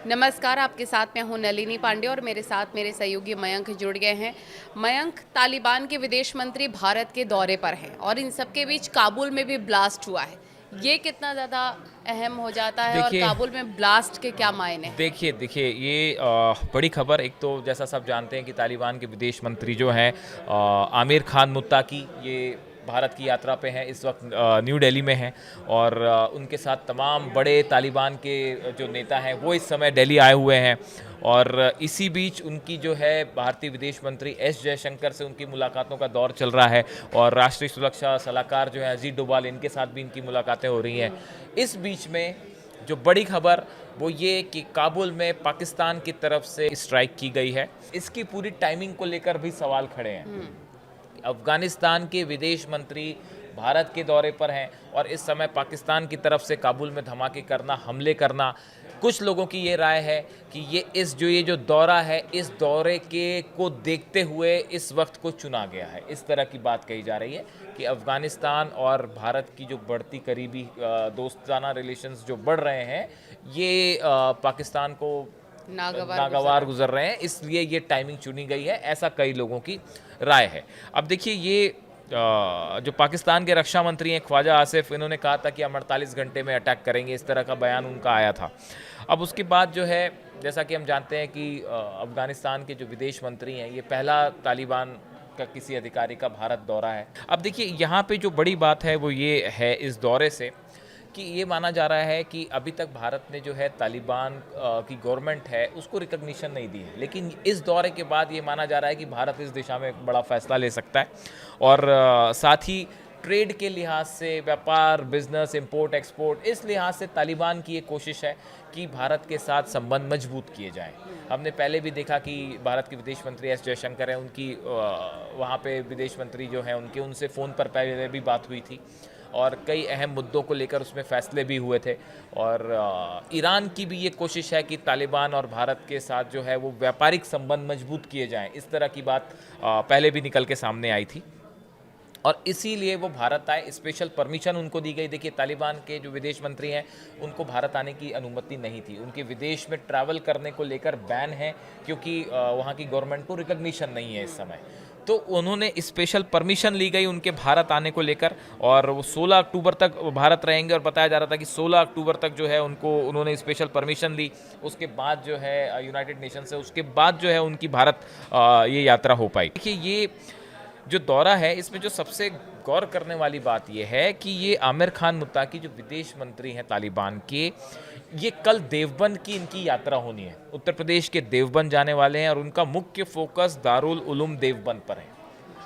नमस्कार, आपके साथ मैं हूं नलिनी पांडे और मेरे साथ मेरे सहयोगी मयंक जुड़ गए हैं। मयंक, तालिबान के विदेश मंत्री भारत के दौरे पर हैं और इन सबके बीच काबुल में भी ब्लास्ट हुआ है। ये कितना ज़्यादा अहम हो जाता है और देखिए काबुल में ब्लास्ट के क्या मायने हैं? देखिए देखिए ये बड़ी खबर। एक तो जैसा सब जानते हैं कि तालिबान के विदेश मंत्री जो हैं आमिर खान मुत्ताकी, ये भारत की यात्रा पे हैं इस वक्त, न्यू दिल्ली में हैं। और उनके साथ तमाम बड़े तालिबान के जो नेता हैं वो इस समय दिल्ली आए हुए हैं। और इसी बीच उनकी जो है भारतीय विदेश मंत्री एस जयशंकर से उनकी मुलाकातों का दौर चल रहा है। और राष्ट्रीय सुरक्षा सलाहकार जो है अजीत डोभाल, इनके साथ भी इनकी मुलाकातें हो रही हैं। इस बीच में जो बड़ी खबर वो ये कि काबुल में पाकिस्तान की तरफ से स्ट्राइक की गई है। इसकी पूरी टाइमिंग को लेकर भी सवाल खड़े हैं। अफगानिस्तान के विदेश मंत्री भारत के दौरे पर हैं और इस समय पाकिस्तान की तरफ से काबुल में धमाके करना, हमले करना, कुछ लोगों की ये राय है कि ये जो दौरा है, इस दौरे के को देखते हुए इस वक्त को चुना गया है। इस तरह की बात कही जा रही है कि अफगानिस्तान और भारत की जो बढ़ती करीबी दोस्ताना रिलेशंस जो बढ़ रहे हैं, ये पाकिस्तान को नागवार गुजर रहे हैं, इसलिए ये टाइमिंग चुनी गई है, ऐसा कई लोगों की राय है। अब देखिए, ये जो पाकिस्तान के रक्षा मंत्री हैं ख्वाजा आसिफ, इन्होंने कहा था कि हम 48 घंटे में अटैक करेंगे, इस तरह का बयान उनका आया था। अब उसके बाद जो है, जैसा कि हम जानते हैं कि अफगानिस्तान के जो विदेश मंत्री हैं, ये पहला तालिबान का किसी अधिकारी का भारत दौरा है। अब देखिए, यहाँ पे जो बड़ी बात है वो ये है इस दौरे से कि ये माना जा रहा है कि अभी तक भारत ने जो है तालिबान की गवर्नमेंट है उसको रिकग्निशन नहीं दी है, लेकिन इस दौरे के बाद ये माना जा रहा है कि भारत इस दिशा में एक बड़ा फैसला ले सकता है। और साथ ही ट्रेड के लिहाज से, व्यापार, बिजनेस, इंपोर्ट एक्सपोर्ट, इस लिहाज से तालिबान की एक कोशिश है कि भारत के साथ संबंध मजबूत किए जाएं। हमने पहले भी देखा कि भारत के विदेश मंत्री एस जयशंकर हैं, उनकी वहाँ पे विदेश मंत्री जो हैं उनसे फ़ोन पर पहले भी बात हुई थी और कई अहम मुद्दों को लेकर उसमें फैसले भी हुए थे। और ईरान की भी ये कोशिश है कि तालिबान और भारत के साथ जो है वो व्यापारिक संबंध मजबूत किए जाएं, इस तरह की बात पहले भी निकल के सामने आई थी और इसीलिए वो भारत आए। स्पेशल परमिशन उनको दी गई। देखिए, तालिबान के जो विदेश मंत्री हैं उनको भारत आने की अनुमति नहीं थी, उनके विदेश में ट्रैवल करने को लेकर बैन है, क्योंकि वहाँ की गवर्नमेंट को रिकग्निशन नहीं है इस समय। तो उन्होंने स्पेशल परमिशन ली गई उनके भारत आने को लेकर और वो 16 अक्टूबर तक भारत रहेंगे। और बताया जा रहा था कि 16 अक्टूबर तक जो है उन्होंने स्पेशल परमिशन ली। उसके बाद जो है यूनाइटेड नेशन से, उसके बाद जो है उनकी भारत ये यात्रा हो पाई। देखिए, ये जो दौरा है इसमें जो सबसे गौर करने वाली बात यह है कि ये आमिर खान मुत्ताकी जो विदेश मंत्री हैं तालिबान के, ये कल देवबंद की इनकी यात्रा होनी है। उत्तर प्रदेश के देवबंद जाने वाले हैं और उनका मुख्य फोकस दारुल उलूम देवबंद पर है।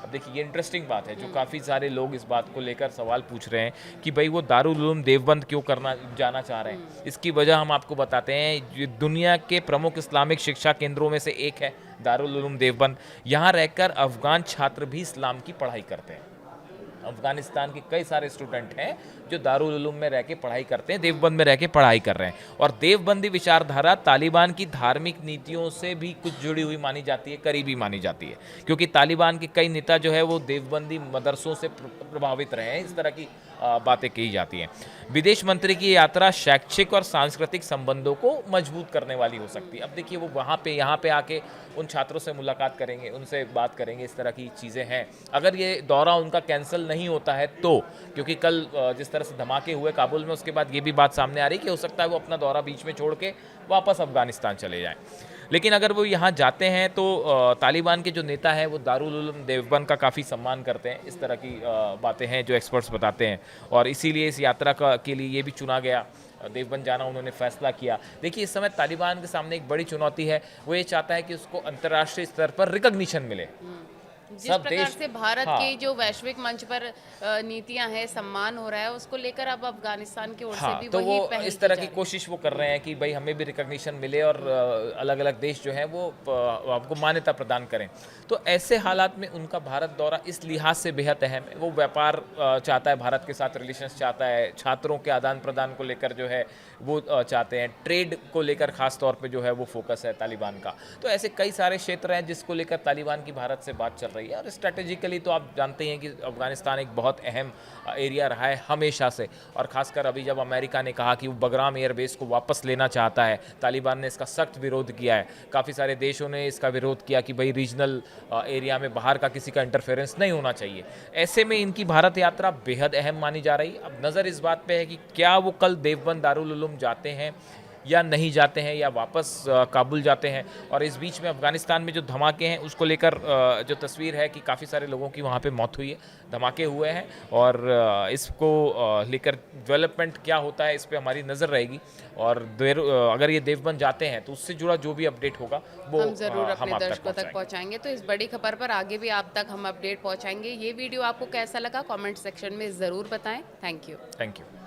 अब देखिए, ये इंटरेस्टिंग बात है, जो काफ़ी सारे लोग इस बात को लेकर सवाल पूछ रहे हैं कि भाई वो दारुल उलूम देवबंद क्यों जाना चाह रहे हैं। इसकी वजह हम आपको बताते हैं। ये दुनिया के प्रमुख इस्लामिक शिक्षा केंद्रों में से एक है दारुल उलूम देवबंद। यहाँ रहकर अफगान छात्र भी इस्लाम की पढ़ाई करते हैं। अफगानिस्तान के कई सारे स्टूडेंट हैं जो दारुल उलूम में रह के पढ़ाई करते हैं, देवबंद में रह के पढ़ाई कर रहे हैं। और देवबंदी विचारधारा तालिबान की धार्मिक नीतियों से भी कुछ जुड़ी हुई मानी जाती है, करीबी मानी जाती है, क्योंकि तालिबान के कई नेता जो है वो देवबंदी मदरसों से प्रभावित रहे हैं। इस तरह की बातें कही जाती हैं। विदेश मंत्री की यात्रा शैक्षिक और सांस्कृतिक संबंधों को मजबूत करने वाली हो सकती है। अब देखिए, वो यहाँ पे आके उन छात्रों से मुलाकात करेंगे, उनसे बात करेंगे, इस तरह की चीज़ें हैं। अगर ये दौरा उनका कैंसिल नहीं होता है तो, क्योंकि कल जिस तरह से धमाके हुए काबुल में, उसके बाद ये भी बात सामने आ रही कि हो सकता है वो अपना दौरा बीच में छोड़ के वापस अफगानिस्तान चले जाएं। लेकिन अगर वो यहाँ जाते हैं तो तालिबान के जो नेता हैं वो दारुल उलूम देवबंद का काफ़ी सम्मान करते हैं। इस तरह की बातें हैं जो एक्सपर्ट्स बताते हैं और इसीलिए इस यात्रा के लिए ये भी चुना गया, देवबंद जाना उन्होंने फैसला किया। देखिए, इस समय तालिबान के सामने एक बड़ी चुनौती है, वो ये चाहता है कि उसको अंतर्राष्ट्रीय स्तर पर रिकग्निशन मिले। जिस प्रकार से भारत हाँ, की जो वैश्विक मंच पर नीतियां हैं, सम्मान हो रहा है, उसको लेकर अब अफगानिस्तान की ओर से भी तो वही वो पहल इस तरह की जा रही है। कोशिश वो कर रहे हैं कि भाई हमें भी रिकग्निशन मिले और अलग अलग देश जो हैं वो आपको मान्यता प्रदान करें। तो ऐसे हालात में उनका भारत दौरा इस लिहाज से बेहद अहम है। वो व्यापार चाहता है, भारत के साथ रिलेशंस चाहता है, छात्रों के आदान प्रदान को लेकर जो है वो चाहते हैं, ट्रेड को लेकर खास तौर पे जो है वो फोकस है तालिबान का। तो ऐसे कई सारे क्षेत्र हैं जिसको लेकर तालिबान की भारत से बात चल रही है। रही है। और स्ट्रेटेजिकली तो आप जानते हैं कि अफगानिस्तान एक बहुत अहम एरिया रहा है हमेशा से, और ख़ासकर अभी जब अमेरिका ने कहा कि वो बगराम एयरबेस को वापस लेना चाहता है, तालिबान ने इसका सख्त विरोध किया है। काफ़ी सारे देशों ने इसका विरोध किया कि भाई रीजनल एरिया में बाहर का किसी का इंटरफेरेंस नहीं होना चाहिए। ऐसे में इनकी भारत यात्रा बेहद अहम मानी जा रही। अब नज़र इस बात पे है कि क्या वो कल देवबंद दारुल उलूम जाते हैं या नहीं जाते हैं, या वापस काबुल जाते हैं। और इस बीच में अफ़गानिस्तान में जो धमाके हैं उसको लेकर जो तस्वीर है कि काफ़ी सारे लोगों की वहाँ पे मौत हुई है, धमाके हुए हैं, और इसको लेकर डेवलपमेंट क्या होता है इस पे हमारी नज़र रहेगी। और अगर ये देवबंद जाते हैं तो उससे जुड़ा जो भी अपडेट होगा वो हम ज़रूर हम अपने आप तक दर्शकों तक पहुँचाएंगे। पहुंचाएंगे। तो इस बड़ी खबर पर आगे भी आप तक हम अपडेट पहुंचाएंगे। ये वीडियो आपको कैसा लगा कमेंट सेक्शन में ज़रूर बताएं। Thank you. Thank you.